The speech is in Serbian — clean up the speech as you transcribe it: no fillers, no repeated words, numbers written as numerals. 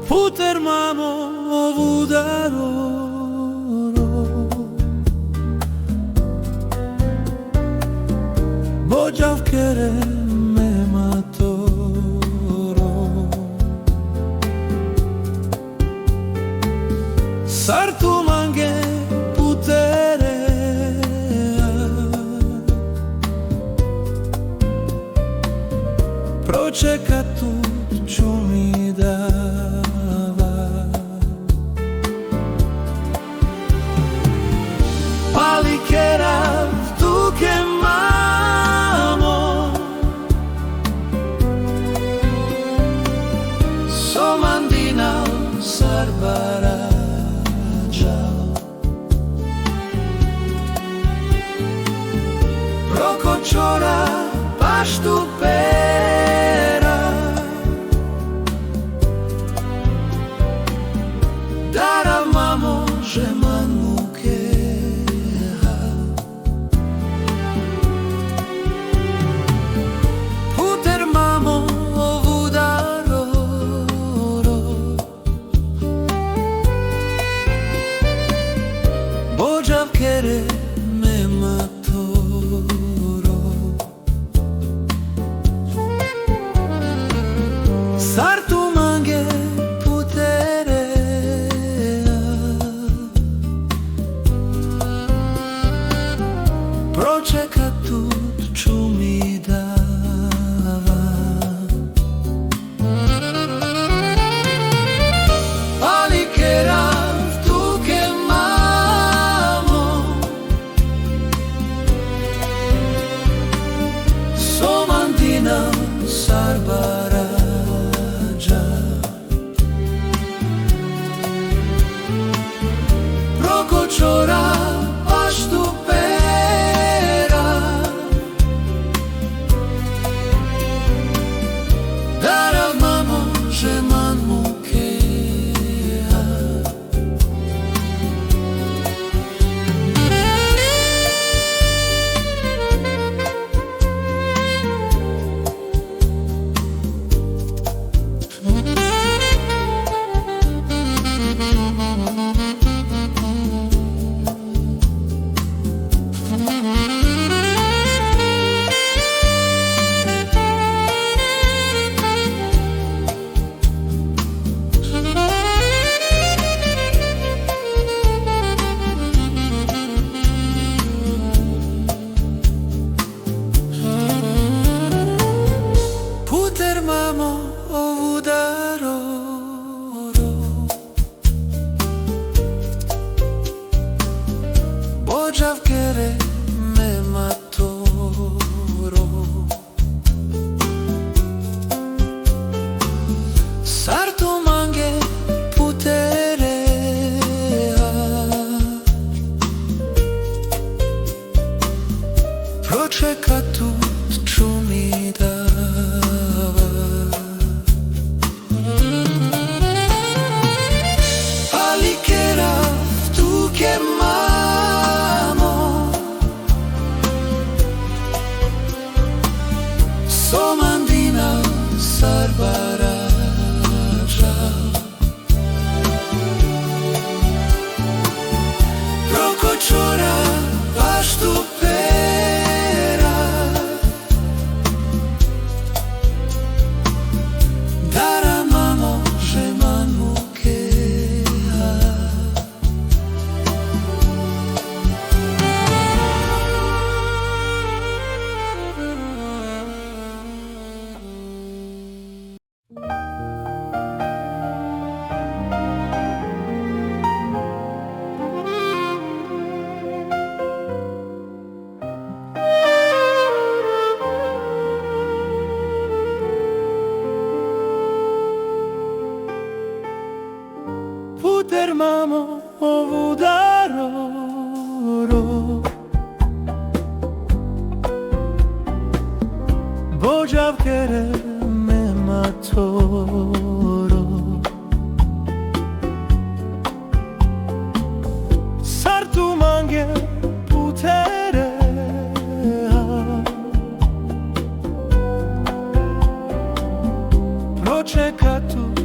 Puter mamo vudaro Bojav kere me matoro Sartu mange putere Pročeka tu ću mi dava Pali kerav tuke mamo Somandina sarbarađa Prokočora paštu pera Dara mamo žeman mukeha Puter mamo vudaro Bojav kere me matoro Sartu mange putere Pročeka tu ću mi dava Ali kerav tuke mamo Somandina sarbarađa Prokočora paštu pera Dara mamo žeman mukeha Puter mamo vudaro Bojav kere me matoro Sartu mange putere Pročeka tu ću mi dava Ali kerav tuke mamo Somandina sarbarađa Prokočora paštu pera Dara mamo žeman mukeha Puter mamo vudaro Bojav kere me matoro Sartu mange putere czeka tu